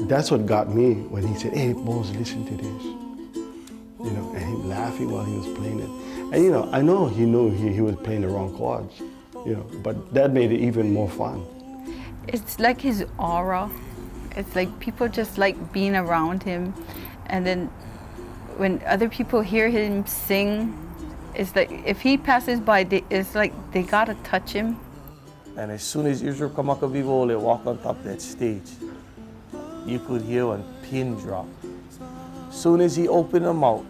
that's what got me when he said, "Hey, Mose, listen to this." You know, and him laughing while he was playing it. And you know, I know he knew he was playing the wrong chords, you know, but that made it even more fun. It's like his aura. It's like people just like being around him. And then when other people hear him sing, it's like if he passes by, it's like they gotta touch him. And as soon as Israel Kamakawiwo'ole walked on top of that stage, you could hear one pin drop. As soon as he opened them out,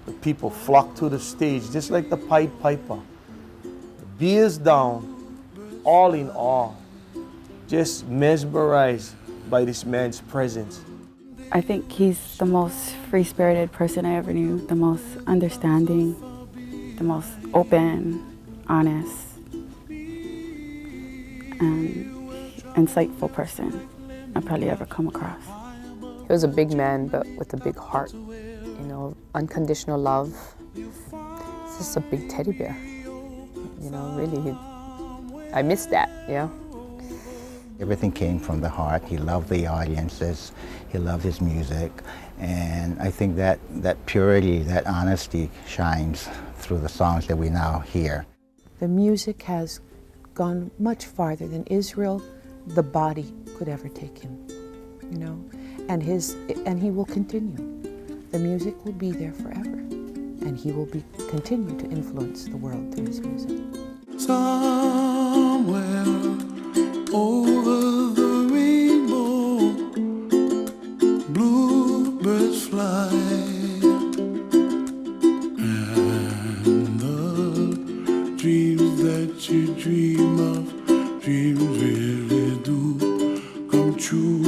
the people flocked to the stage, just like the Pied Piper. Beers down, all in awe, just mesmerized by this man's presence. I think he's the most free-spirited person I ever knew, the most understanding, the most open, honest, and insightful person I've probably ever come across. He was a big man, but with a big heart, you know, unconditional love. He's just a big teddy bear, you know, really. I miss that, yeah. Everything came from the heart. He loved the audiences, he loved his music, and I think that purity, that honesty shines through the songs that we now hear. The music has gone much farther than Israel, the body, could ever take him, you know, and he will continue. The music will be there forever, and he will continue to influence the world through his music. Somewhere over the rainbow, bluebirds fly, and the dreams that you dream of, dreams really do come true.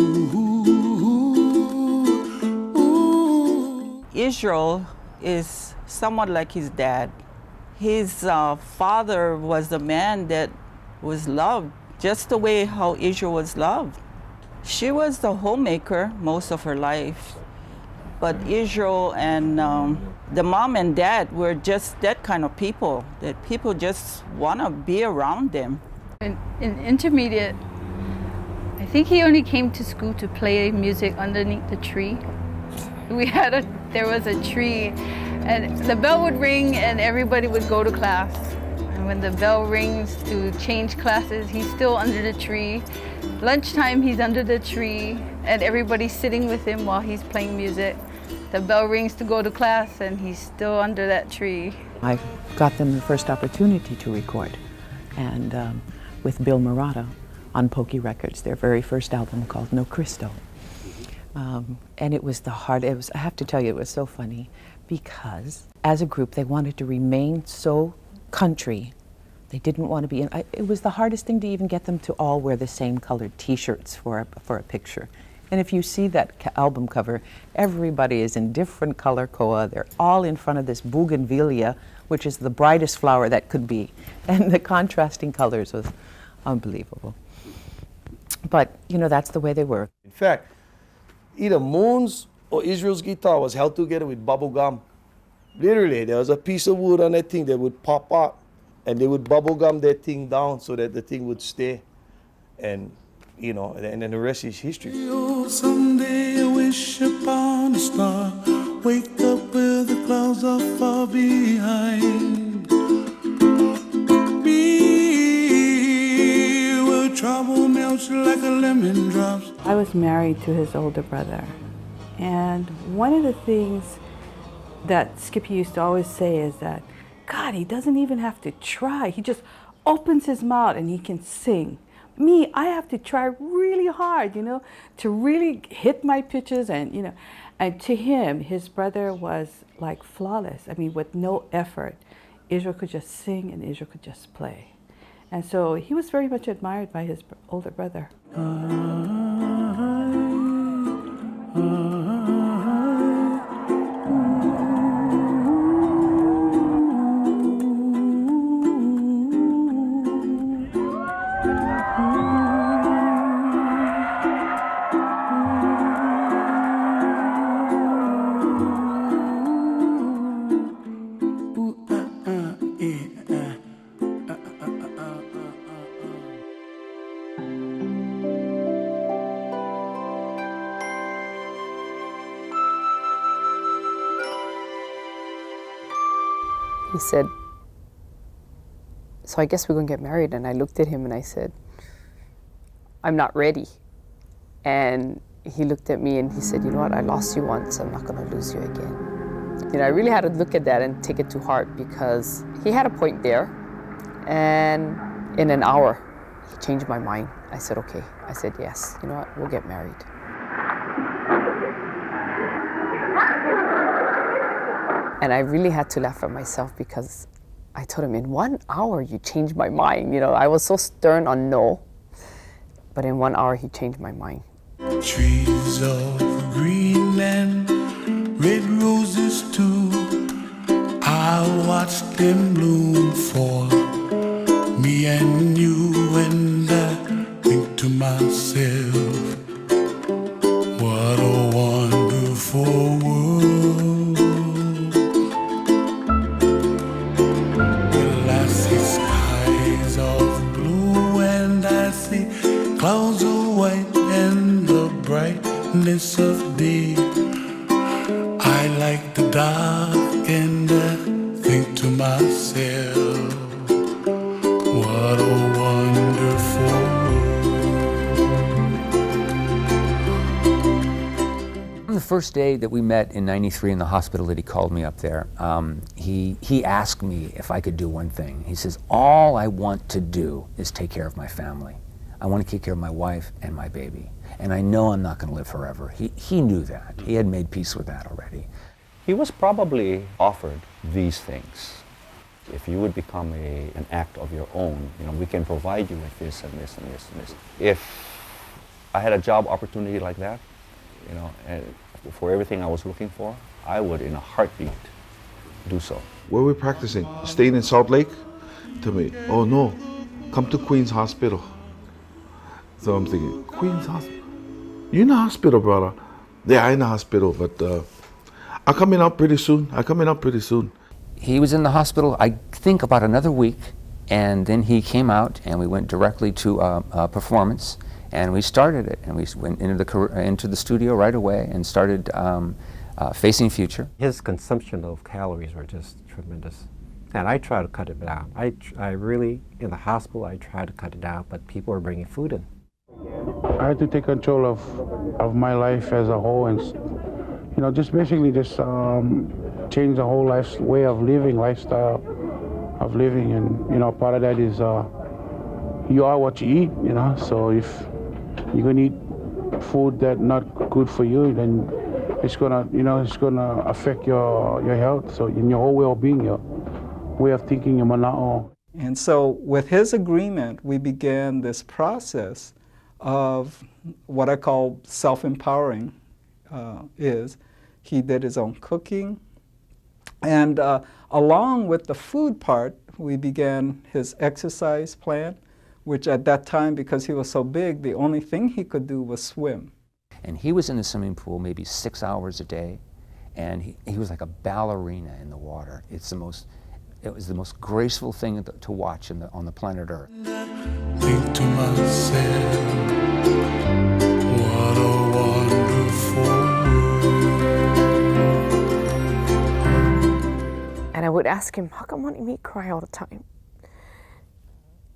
Israel is somewhat like his dad. His father was a man that was loved just the way how Israel was loved. She was the homemaker most of her life, but Israel and the mom and dad were just that kind of people, that people just want to be around them. In intermediate, I think he only came to school to play music underneath the tree. There was a tree, and the bell would ring and everybody would go to class. And when the bell rings to change classes, he's still under the tree. Lunchtime, he's under the tree, and everybody's sitting with him while he's playing music. The bell rings to go to class, and he's still under that tree. I got them the first opportunity to record, and with Bill Murata on Pokey Records, their very first album called No Cristo. And it was I have to tell you, it was so funny because as a group, they wanted to remain so country. They didn't want to be it was the hardest thing to even get them to all wear the same colored t-shirts for a picture. And if you see that album cover, everybody is in different color koa. They're all in front of this bougainvillea, which is the brightest flower that could be. And the contrasting colors was unbelievable. But, you know, that's the way they were. In fact, either Moon's or Israel's guitar was held together with bubble gum. Literally, there was a piece of wood on that thing that would pop up, and they would bubble gum that thing down so that the thing would stay. And, you know, and then the rest is history. Someday I wish upon a star, wake up where the clouds are far behind. Be where trouble melts like a lemon drops. I was married to his older brother, and one of the things that Skippy used to always say is that, God, he doesn't even have to try. He just opens his mouth and he can sing. Me, I have to try really hard, you know, to really hit my pitches and, you know. And to him, his brother was like flawless. I mean, with no effort. Israel could just sing and Israel could just play. And so he was very much admired by his older brother. He said, so I guess we're going to get married. And I looked at him and I said, I'm not ready. And he looked at me and he said, you know what, I lost you once, I'm not going to lose you again. You know, I really had to look at that and take it to heart, because he had a point there. And in an hour, he changed my mind. I said, okay. I said, yes, you know what, we'll get married. And I really had to laugh at myself, because I told him, in 1 hour, you changed my mind. You know, I was so stern on no, but in 1 hour, he changed my mind. Trees of green and red roses too, I watched them bloom for me and you, and I think to myself, what a wonderful world. Well, I see skies of blue and I see clouds of white and the brightness of day. I like the dark and I think to myself, what a wonderful world. On the first day that we met in '93 in the hospital that he called me up there, he asked me if I could do one thing. He says, all I want to do is take care of my family. I want to take care of my wife and my baby. And I know I'm not going to live forever. He knew that. He had made peace with that already. He was probably offered these things. If you would become an act of your own, you know, we can provide you with this and this and this and this. If I had a job opportunity like that, you know, and for everything I was looking for, I would, in a heartbeat, do so. Where we're practicing, staying in Salt Lake, tell me, oh no, come to Queens Hospital. So I'm thinking, Queens Hospital? You in the hospital, brother? Yeah, I'm in the hospital, but I'm coming out pretty soon. He was in the hospital, I think, about another week, and then he came out and we went directly to a performance, and we started it, and we went into the studio right away and started Facing Future. His consumption of calories were just tremendous, and I try to cut it down. I really, in the hospital, I try to cut it down, but people are bringing food in. I had to take control of my life as a whole, and you know, just basically just change the whole way of living, lifestyle of living, and you know, part of that is you are what you eat, you know. So if you're gonna eat food that's not good for you, then it's gonna affect your health. So in your whole well-being, your way of thinking, your mana'o. And so with his agreement, we began this process of what I call self-empowering. He did his own cooking, and along with the food part, we began his exercise plan, which at that time, because he was so big, the only thing he could do was swim. And he was in the swimming pool maybe 6 hours a day, and he was like a ballerina in the water. It was the most graceful thing to watch on the planet Earth. Think to myself, what a wonderful world. And I would ask him, how come you make me cry all the time?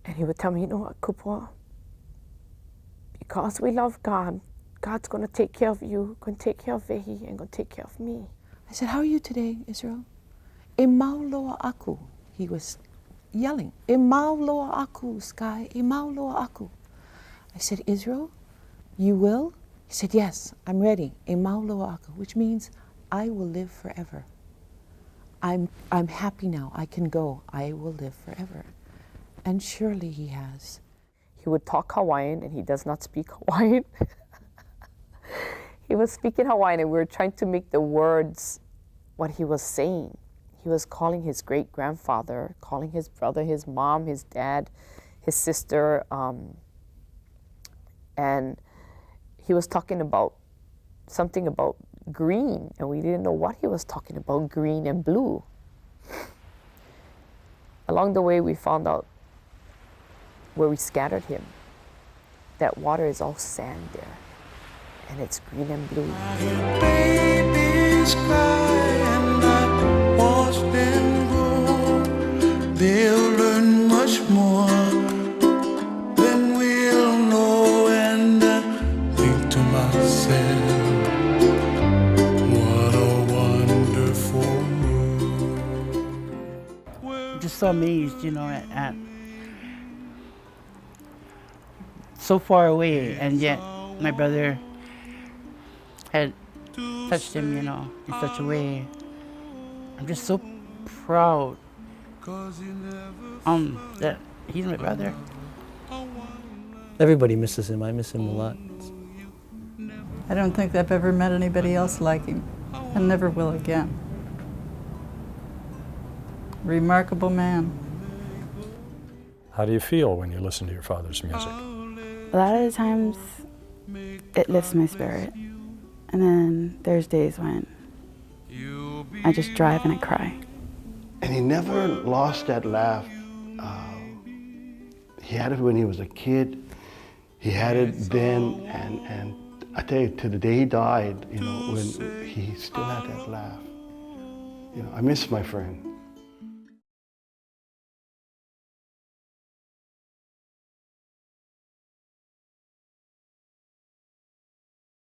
And he would tell me, you know what, Kupua? Because we love God, God's going to take care of you, going to take care of Vehi, and going to take care of me. I said, how are you today, Israel? E mau loa aku, he was yelling. E mau loa aku, Sky, e mau loa aku. I said, Israel, you will? He said, yes, I'm ready. E mau loa aku, which means I will live forever. I'm happy now, I can go, I will live forever. And surely he has. He would talk Hawaiian, and he does not speak Hawaiian. He was speaking Hawaiian, and we were trying to make the words what he was saying. He was calling his great-grandfather, calling his brother, his mom, his dad, his sister, and he was talking about something about green, and we didn't know what he was talking about, green and blue. Along the way, we found out where we scattered him, that water is all sand there, and it's green and blue. Babies cry and I watch them grow. to myself, what a wonderful world. I'm just so amazed, you know, at so far away, and yet my brother had touched him, you know, in such a way. I'm just so proud that he's my brother. Everybody misses him. I miss him a lot. I don't think I've ever met anybody else like him, and never will again. Remarkable man. How do you feel when you listen to your father's music? A lot of the times it lifts my spirit, and then there's days when I just drive and I cry. And he never lost that laugh. He had it when he was a kid. He had it then, and I tell you, to the day he died, you know, when he still had that laugh. You know, I miss my friend.